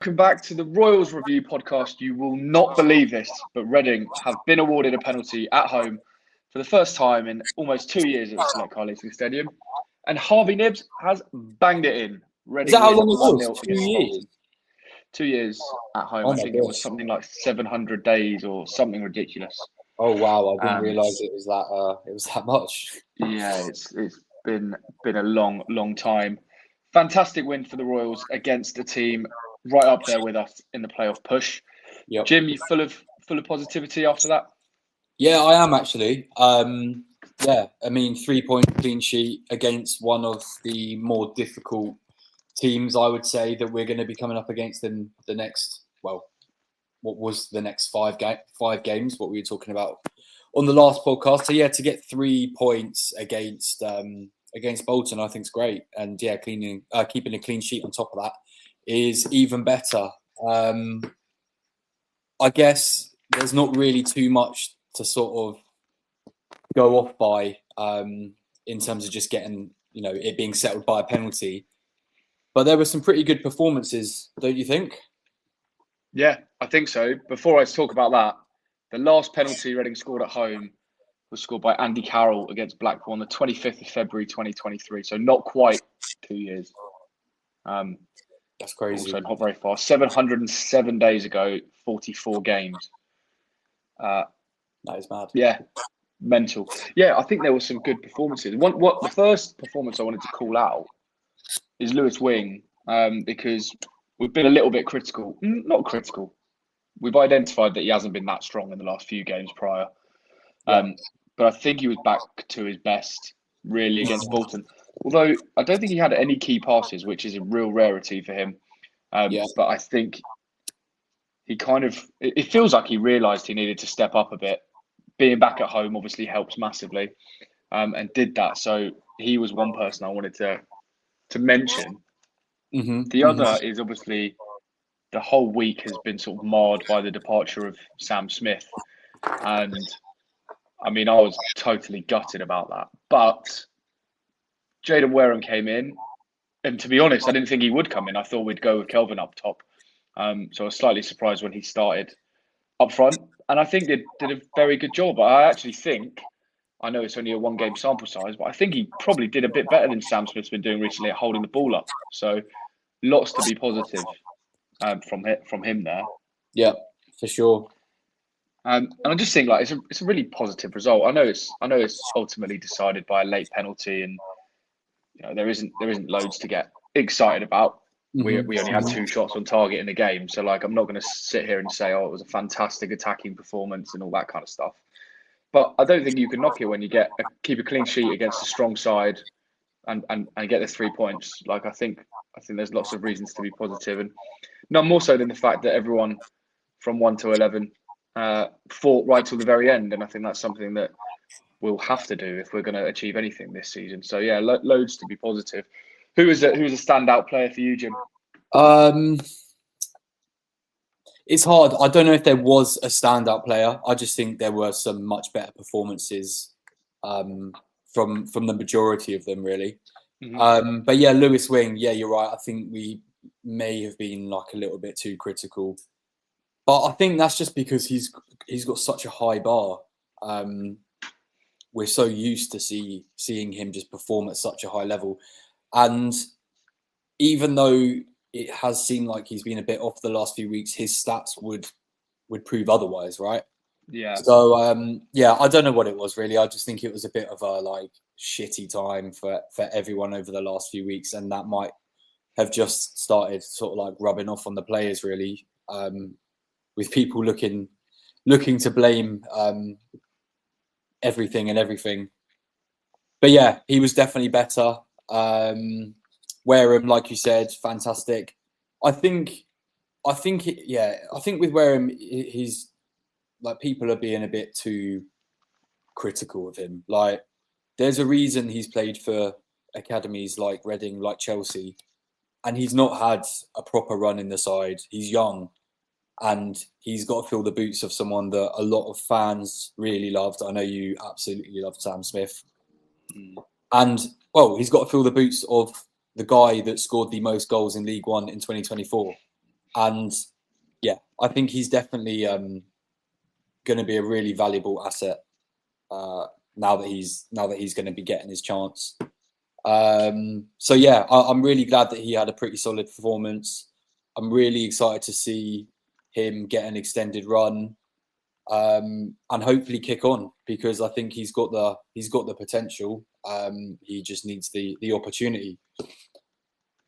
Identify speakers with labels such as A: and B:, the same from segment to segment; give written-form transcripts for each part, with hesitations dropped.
A: Welcome back to the Royals Review podcast. You will not believe this, but Reading have been awarded a penalty at home for the first time in almost 2 years at Select Car Racing Stadium. And Harvey Knibbs has banged it in.
B: Is
A: Reading
B: that how
A: win
B: long it
A: 1-0
B: was?
A: against
B: 2 years?
A: Bolton. 2 years at home.
B: Oh
A: I
B: my
A: think it was
B: gosh.
A: something like 700 days or something ridiculous.
B: Oh wow! I didn't
A: Um,
B: realise it was that much.
A: Yeah, it's been a long time. Fantastic win for the Royals against a team right up there with us in the playoff push.
B: Yep.
A: Jim, you full of positivity after that?
B: Yeah, I am actually. Yeah, I mean, 3-point clean sheet against one of the more difficult teams, I would say, that we're going to be coming up against in the next. Well, what was the next five games? What we were talking about on the last podcast. So yeah, to get 3 points against Bolton, I think is great. And yeah, keeping a clean sheet on top of that is even better. I guess there's not really too much to sort of go off by in terms of just getting, it being settled by a penalty. But there were some pretty good performances, don't you think?
A: Yeah, I think so. Before I talk about that, the last penalty Reading scored at home was scored by Andy Carroll against Blackpool on the 25th of February 2023. So not quite 2 years.
B: That's crazy.
A: Also not very far. 707 days ago, 44 games.
B: That is mad.
A: Yeah, mental. Yeah, I think there were some good performances. The first performance I wanted to call out is Lewis Wing, because we've been a little bit critical. Not critical. We've identified that he hasn't been that strong in the last few games prior. But I think he was back to his best, really, against Bolton. Although I don't think he had any key passes, which is a real rarity for him. But I think he it feels like he realised he needed to step up a bit. Being back at home obviously helps massively, and did that. So he was one person I wanted to mention. The other is obviously the whole week has been sort of marred by the departure of Sam Smith. And I mean, I was totally gutted about that. But Jaden Wareham came in. And to be honest, I didn't think he would come in. I thought we'd go with Kelvin up top. So I was slightly surprised when he started up front. And I think they did a very good job. I actually think, I know it's only a one-game sample size, but I think he probably did a bit better than Sam Smith's been doing recently at holding the ball up. So lots to be positive from him there.
B: Yeah, for sure.
A: And I just think like it's a really positive result. I know it's ultimately decided by a late penalty, and there isn't loads to get excited about. We only had 2 shots on target in the game, so like I'm not going to sit here and say, oh, it was a fantastic attacking performance and all that kind of stuff. But I don't think you can knock it when you keep a clean sheet against a strong side and get the 3 points. Like I think there's lots of reasons to be positive, and none more so than the fact that everyone from 1 to 11 fought right till the very end, and I think that's something that we'll have to do if we're going to achieve anything this season. So yeah, loads to be positive. Who was a standout player for you, Jim?
B: It's hard. I don't know if there was a standout player. I just think there were some much better performances from the majority of them, really. But yeah, Lewis Wing. Yeah, you're right. I think we may have been like a little bit too critical, but I think that's just because he's got such a high bar. We're so used to seeing him just perform at such a high level, and even though it has seemed like he's been a bit off the last few weeks, his stats would prove otherwise, right?
A: Yeah.
B: So I don't know what it was really. I just think it was a bit of a like shitty time for everyone over the last few weeks, and that might have just started sort of like rubbing off on the players really, with people looking to blame everything and everything. But yeah, he was definitely better. Wareham, like you said, fantastic. I think with Wareham, he's like people are being a bit too critical of him. Like, there's a reason he's played for academies like Reading, like Chelsea, and he's not had a proper run in the side. He's young, and he's got to fill the boots of someone that a lot of fans really loved. I know you absolutely loved Sam Smith. And, well, he's got to fill the boots of the guy that scored the most goals in League One in 2024. And yeah, I think he's definitely going to be a really valuable asset now that he's going to be getting his chance. So yeah, I'm really glad that he had a pretty solid performance. I'm really excited to see him get an extended run and hopefully kick on, because I think he's got the potential. He just needs the opportunity.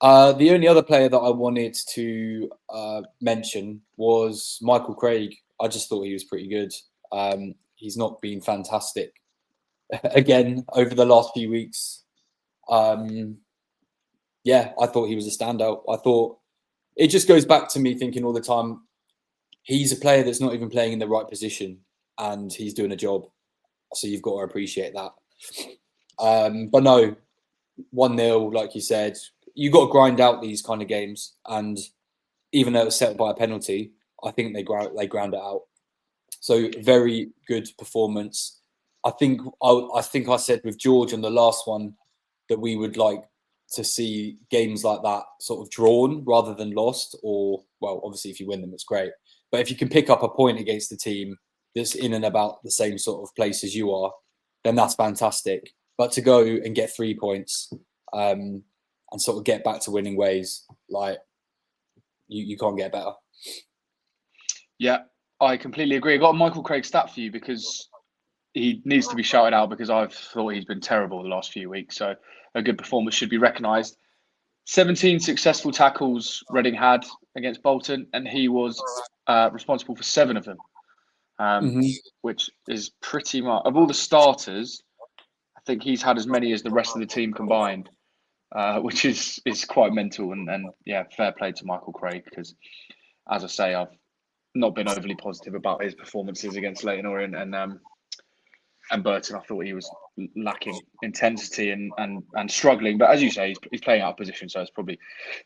B: The only other player that I wanted to mention was Michael Craig. I just thought he was pretty good. He's not been fantastic again over the last few weeks. Yeah, I thought he was a standout. I thought it just goes back to me thinking all the time, he's a player that's not even playing in the right position and he's doing a job. So you've got to appreciate that. But no, 1-0, like you said, you got to grind out these kind of games. And even though it was settled by a penalty, I think they ground it out. So very good performance. I think I said with George on the last one that we would like to see games like that sort of drawn rather than lost, or, well, obviously if you win them, it's great. But if you can pick up a point against a team that's in and about the same sort of place as you are, then that's fantastic. But to go and get 3 points and sort of get back to winning ways, like you can't get better.
A: Yeah, I completely agree. I got a Michael Craig stat for you because he needs to be shouted out, because I've thought he's been terrible the last few weeks. So a good performance should be recognised. 17 successful tackles Reading had against Bolton, and he was responsible for 7 of them, which is pretty much, of all the starters, I think he's had as many as the rest of the team combined, which is quite mental. And yeah, fair play to Michael Craig, because, as I say, I've not been overly positive about his performances against Leyton Orient and Burton. I thought he was lacking intensity and struggling. But as you say, he's playing out of position, so it's probably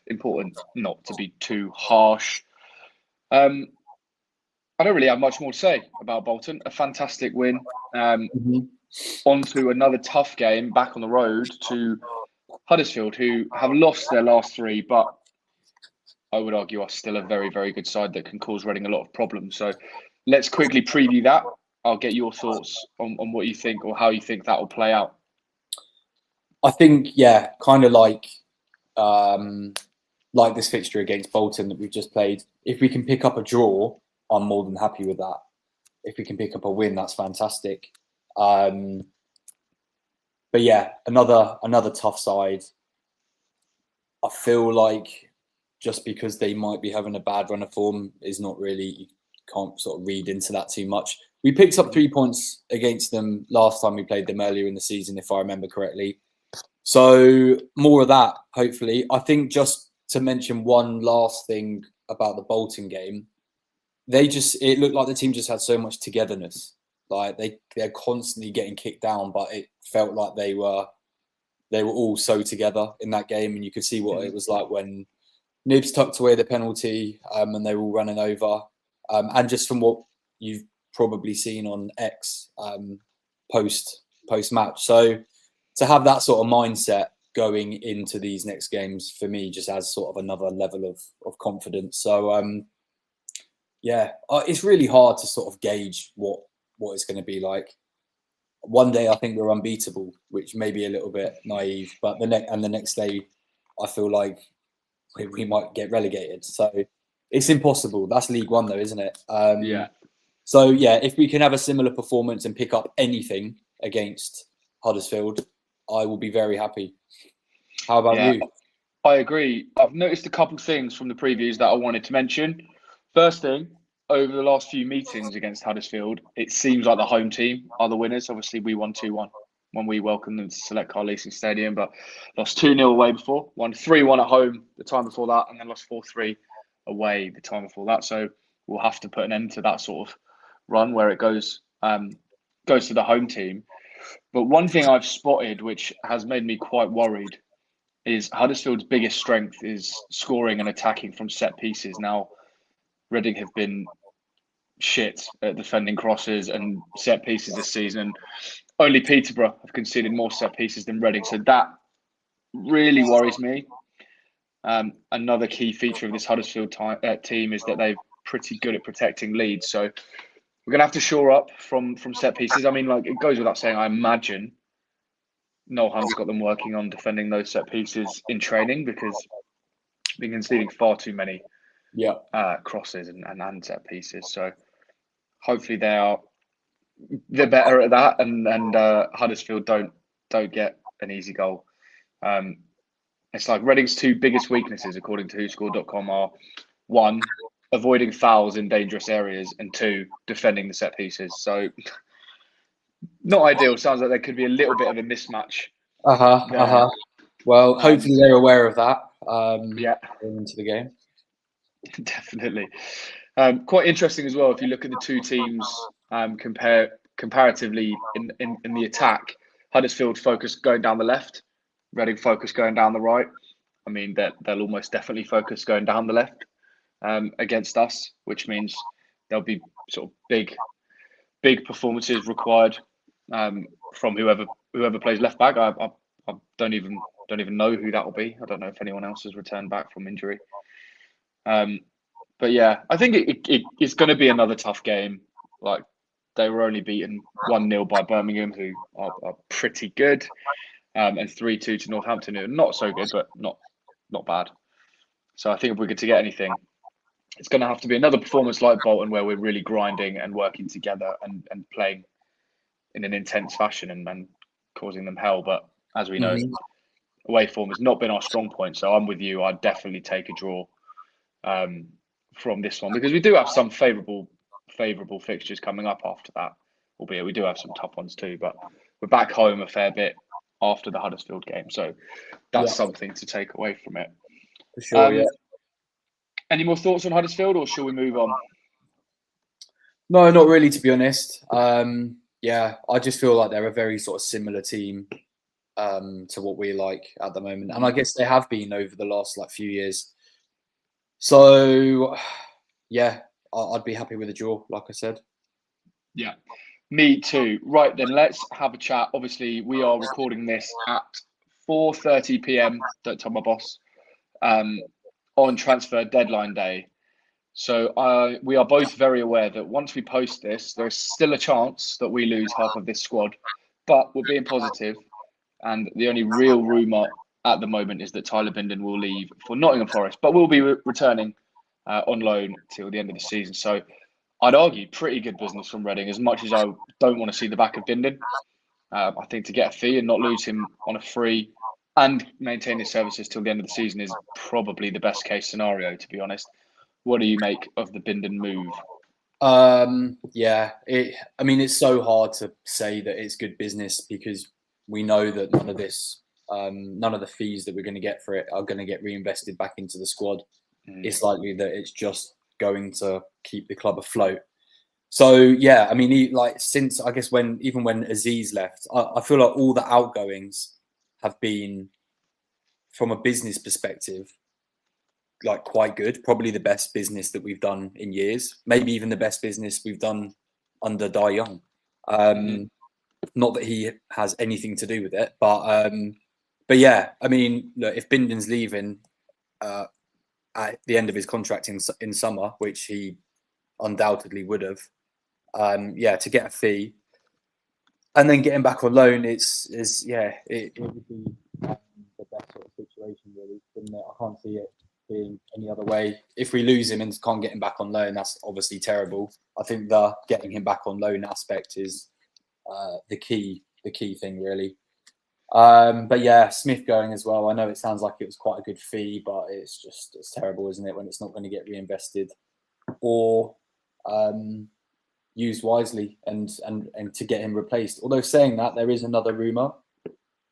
A: important not to be too harsh. I don't really have much more to say about Bolton. A fantastic win. On to another tough game back on the road to Huddersfield, who have lost their last 3, but I would argue are still a very, very good side that can cause Reading a lot of problems. So let's quickly preview that. I'll get your thoughts on what you think, or how you think that will play out.
B: I think, yeah, kind of like this fixture against Bolton that we've just played. If we can pick up a draw, I'm more than happy with that. If we can pick up a win, that's fantastic. But yeah, another tough side. I feel like just because they might be having a bad run of form is not really, you can't sort of read into that too much. We picked up 3 points against them last time we played them earlier in the season, if I remember correctly. So more of that, hopefully. I think just to mention one last thing about the Bolton game, it looked like the team just had so much togetherness. Like they're constantly getting kicked down, but it felt like they were all so together in that game, and you could see what it was like when Knibbs tucked away the penalty and they were all running over. And just from what you've probably seen on X post match, so to have that sort of mindset going into these next games, for me, just adds sort of another level of confidence. So yeah, it's really hard to sort of gauge what it's going to be like. One day I think we're unbeatable, which may be a little bit naive, but the next day I feel like we might get relegated. So it's impossible. That's League One though, isn't it?
A: Yeah.
B: So yeah, if we can have a similar performance and pick up anything against Huddersfield, I will be very happy. How about you?
A: I agree. I've noticed a couple of things from the previews that I wanted to mention. First thing, over the last few meetings against Huddersfield, it seems like the home team are the winners. Obviously, we won 2-1 when we welcomed them to Select Car Leasing Stadium, but lost 2-0 away before. Won 3-1 at home the time before that, and then lost 4-3 away the time before that. So we'll have to put an end to that sort of run where it goes to the home team. But one thing I've spotted, which has made me quite worried, is Huddersfield's biggest strength is scoring and attacking from set pieces. Now, Reading have been shit at defending crosses and set pieces this season. Only Peterborough have conceded more set pieces than Reading, so that really worries me. Another key feature of this Huddersfield team is that they're pretty good at protecting leads. So we're going to have to shore up from set pieces. I mean, like, it goes without saying, I imagine Noel Hunt's got them working on defending those set pieces in training, because we've been conceding far too many crosses and set pieces. So hopefully they're better at that, and Huddersfield don't get an easy goal. It's like Reading's two biggest weaknesses, according to WhoScored.com, are one, avoiding fouls in dangerous areas, and two, defending the set pieces. So not ideal. Sounds like there could be a little bit of a mismatch.
B: Well, hopefully they're aware of that. Going into the game.
A: Definitely. Quite interesting as well. If you look at the two teams comparatively in the attack, Huddersfield focus going down the left, Reading focus going down the right. I mean, they'll almost definitely focus going down the left against us, which means there'll be sort of big performances required from whoever plays left back. I don't even know who that will be. I don't know if anyone else has returned back from injury. But yeah, I think it's going to be another tough game. Like, they were only beaten 1-0 by Birmingham, who are pretty good, and 3-2 to Northampton, who are not so good, but not bad. So I think if we get to get anything, it's going to have to be another performance like Bolton, where we're really grinding and working together and playing in an intense fashion and causing them hell. But as we know, away form has not been our strong point. So I'm with you. I'd definitely take a draw from this one, because we do have some favourable fixtures coming up after that, albeit we do have some tough ones too. But we're back home a fair bit after the Huddersfield game, so that's something to take away from it.
B: For sure,
A: Any more thoughts on Huddersfield, or shall we move on?
B: No, not really, to be honest. I just feel like they're a very sort of similar team to what we like at the moment, and I guess they have been over the last few years. So, I'd be happy with a draw, like I said.
A: Yeah, me too. Right then, let's have a chat. Obviously, we are recording this at 4:30 p.m. Don't tell my boss. On transfer deadline day. So we are both very aware that once we post this, there is still a chance that we lose half of this squad, but we're being positive, and the only real rumour at the moment is that Tyler Bindon will leave for Nottingham Forest, but will be returning on loan till the end of the season. So I'd argue pretty good business from Reading, as much as I don't want to see the back of Bindon. I think to get a fee and not lose him on a free and maintain his services till the end of the season is probably the best case scenario, to be honest. What do you make of the Bindon move?
B: It's so hard to say that it's good business, because we know that none of the fees that we're going to get for it are going to get reinvested back into the squad. It's likely that it's just going to keep the club afloat. So since I guess when Aziz left, I feel like all the outgoings have been, from a business perspective, quite good. Probably the best business that we've done in years. Maybe even the best business we've done under Dai Young. Not that he has anything to do with it, but yeah. I mean, look, if Bindon's leaving at the end of his contract in summer, which he undoubtedly would have, to get a fee and then getting back on loan, it would be the best sort of situation, really. I can't see it being any other way. If we lose him and can't get him back on loan, that's obviously terrible. I think the getting him back on loan aspect is the key thing, really. But yeah, Smith going as well. I know it sounds like it was quite a good fee, but it's terrible, isn't it, when it's not going to get reinvested or used wisely and to get him replaced. Although saying that, there is another rumour.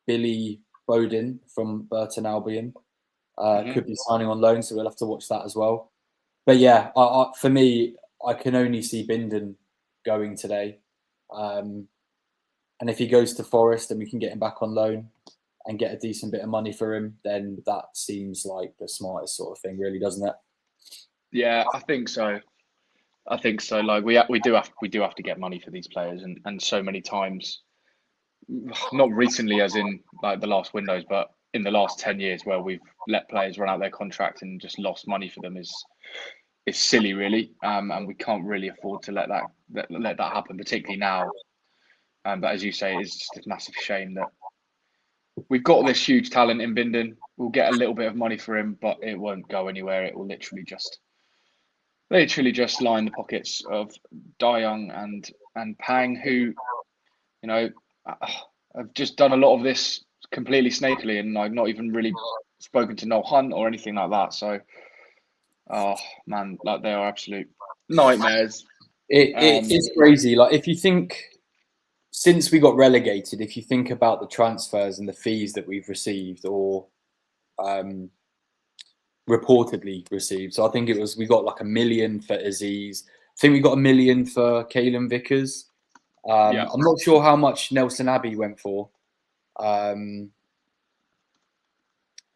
B: Billy Bowden from Burton Albion could be signing on loan, so we'll have to watch that as well. But yeah, for me, I can only see Bindon going today. And if he goes to Forest and we can get him back on loan and get a decent bit of money for him, then that seems like the smartest sort of thing, really, doesn't it?
A: Yeah, I think so. Like we do have to get money for these players, and so many times, not recently as in like the last windows, but in the last 10 years where we've let players run out their contract and just lost money for them is silly, really. And we can't really afford to let that happen, particularly now. But as you say, it's just a massive shame that we've got this huge talent in Bindon. We'll get a little bit of money for him, but it won't go anywhere. It will literally just line the pockets of Young and Pang, who, have just done a lot of this completely snakily, and I've not even really spoken to Noel Hunt or anything like that. So, oh man, like they are absolute nightmares.
B: It's crazy. Like if you think since we got relegated, if you think about the transfers and the fees that we've received or reportedly received. So I think we got like $1 million for Aziz. I think we got $1 million for Caelan Vickers. I'm not sure how much Nelson Abbey went for. I'm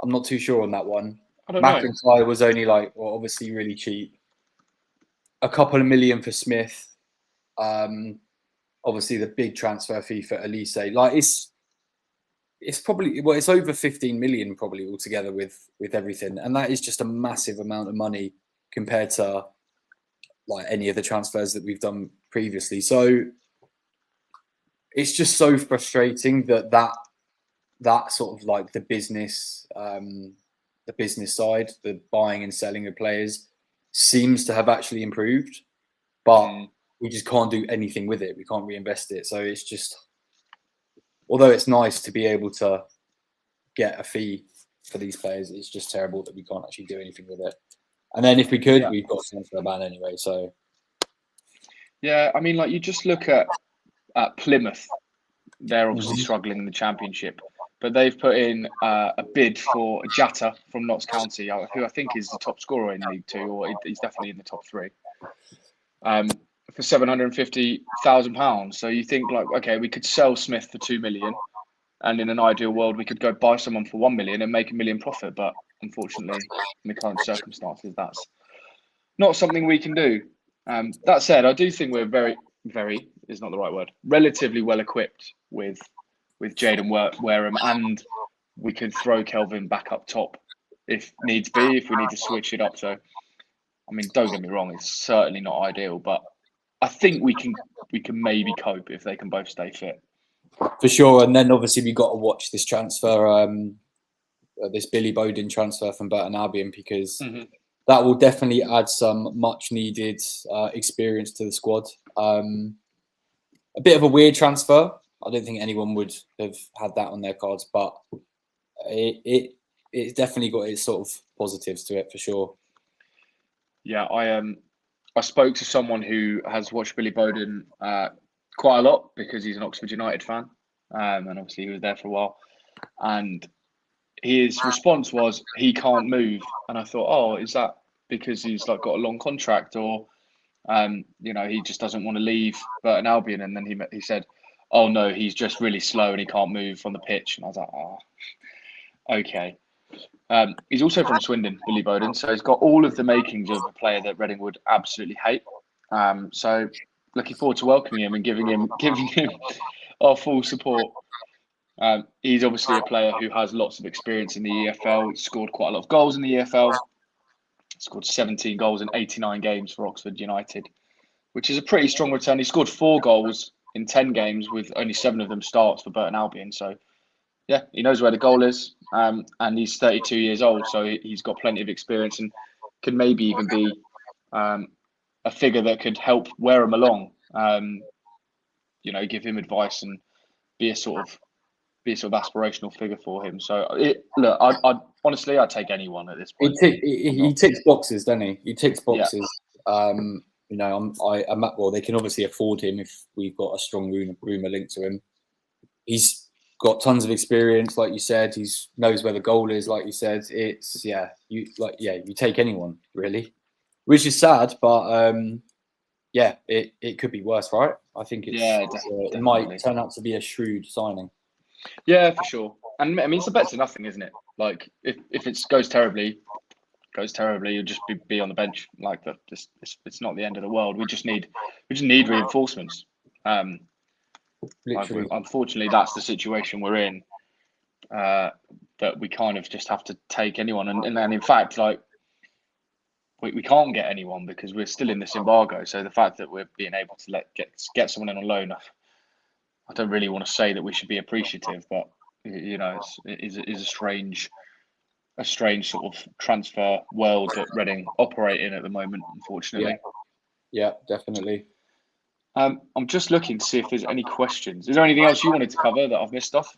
B: not too sure on that one.
A: I don't know.
B: McIntyre was only obviously really cheap. A couple of million for Smith. Obviously the big transfer fee for Elise. Like it's probably it's over 15 million probably altogether with everything, and that is just a massive amount of money compared to like any of the transfers that we've done previously. So it's just so frustrating that sort of like the business side, the buying and selling of players seems to have actually improved, but we just can't do anything with it. We can't reinvest it. So it's just, although it's nice to be able to get a fee for these players, it's just terrible that we can't actually do anything with it. And then if we could, we've got transfer a ban anyway. So
A: yeah, I mean, like you just look at Plymouth. They're obviously struggling in the Championship, but they've put in a bid for Jatta from Notts County, who I think is the top scorer in League Two, or he's definitely in the top three, for £750,000. So you think like, okay, we could sell Smith for $2 million, and in an ideal world, we could go buy someone for $1 million and make $1 million profit. But unfortunately, in the current circumstances, that's not something we can do. That said, I do think we're very is not the right word, relatively well equipped with Jaden Wareham, and we could throw Kelvin back up top if needs be, if we need to switch it up. So, I mean, don't get me wrong, it's certainly not ideal, but I think we can maybe cope if they can both stay fit.
B: For sure. And then obviously we got to watch this transfer, this Billy Bowden transfer from Burton Albion, because that will definitely add some much needed experience to the squad. A bit of a weird transfer. I don't think anyone would have had that on their cards, but it's definitely got its sort of positives to it for sure.
A: Yeah, I spoke to someone who has watched Billy Bowden quite a lot because he's an Oxford United fan, and obviously he was there for a while. And his response was he can't move, and I thought, oh, is that because he's like got a long contract, or he just doesn't want to leave Burton Albion? And then he said, oh no, he's just really slow and he can't move on the pitch. And I was like, oh, okay. He's also from Swindon, Billy Bowden, so he's got all of the makings of a player that Reading would absolutely hate. So looking forward to welcoming him and giving him our full support. He's obviously a player who has lots of experience in the EFL. He's scored quite a lot of goals in the EFL. Scored 17 goals in 89 games for Oxford United, which is a pretty strong return. He scored 4 goals in 10 games with only 7 of them starts for Burton Albion. So, yeah, he knows where the goal is. And he's 32 years old, so he's got plenty of experience and could maybe even be a figure that could help Wareham along. Give him advice and be a sort of aspirational figure for him. So look, I honestly, I'd take anyone at this point.
B: He ticks boxes, doesn't he? He ticks boxes. Yeah. Well, they can obviously afford him if we've got a strong rumour linked to him. He's got tons of experience, like you said. He knows where the goal is, like you said. It's you take anyone really, which is sad, but it could be worse, right? I think it might turn out to be a shrewd signing.
A: Yeah, for sure. And I mean, it's a bet to nothing, isn't it? Like if it goes terribly, you'll just be on the bench. Like it's not the end of the world. We just need reinforcements.
B: Literally.
A: Unfortunately, that's the situation we're in. that we kind of just have to take anyone. And in fact, like, we can't get anyone because we're still in this embargo. So the fact that we're being able to get someone in on loan, I don't really want to say that we should be appreciative, but you know, it is a strange sort of transfer world that Reading operate in at the moment, unfortunately.
B: Yeah, definitely.
A: I'm just looking to see if there's any questions. Is there anything else you wanted to cover that I've missed off?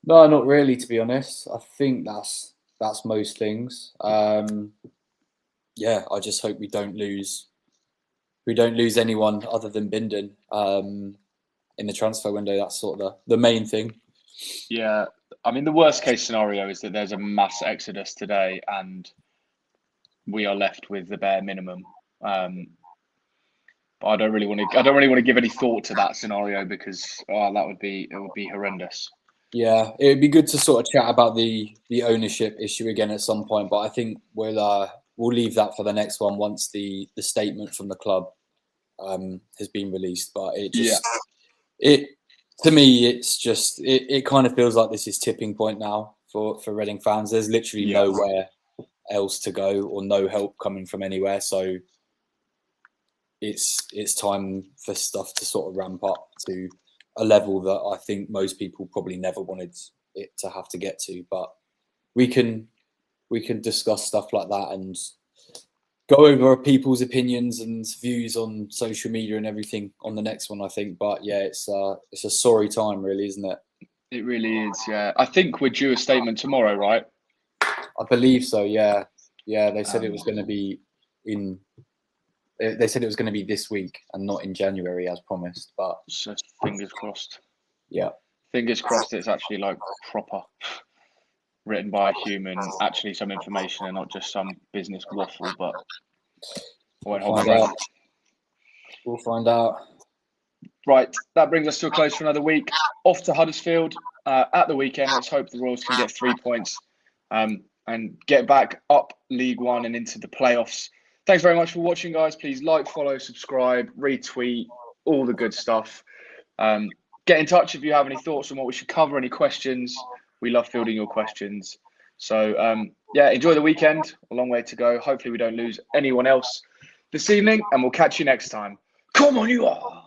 B: No, not really, to be honest. I think that's most things. Yeah, I just hope we don't lose anyone other than Bindon in the transfer window. That's sort of the main thing.
A: Yeah, I mean, the worst case scenario is that there's a mass exodus today and we are left with the bare minimum. But I don't really want to give any thought to that scenario because it would be horrendous.
B: Yeah, it would be good to sort of chat about the ownership issue again at some point, but I think we'll leave that for the next one once the statement from the club has been released. But to me, it's just it kind of feels like this is tipping point now for Reading fans. There's literally nowhere else to go or no help coming from anywhere. So it's time for stuff to sort of ramp up to a level that I think most people probably never wanted it to have to get to. But we can discuss stuff like that and go over people's opinions and views on social media and everything on the next one, I think. But yeah, it's a sorry time, really, isn't it?
A: It really is. Yeah, I think we're due a statement tomorrow, right?
B: I believe so. Yeah. They said it was going to be They said it was going to be this week and not in January as promised. But
A: so fingers crossed.
B: Yeah,
A: fingers crossed. It's actually like proper, written by a human, actually some information and not just some business waffle. But
B: we'll find out.
A: Right, that brings us to a close for another week. Off to Huddersfield at the weekend. Let's hope the Royals can get 3 points and get back up League One and into the playoffs. Thanks very much for watching, guys. Please like, follow, subscribe, retweet, all the good stuff. Get in touch if you have any thoughts on what we should cover, any questions. We love fielding your questions. So, enjoy the weekend. A long way to go. Hopefully we don't lose anyone else this evening, and we'll catch you next time. Come on, you are.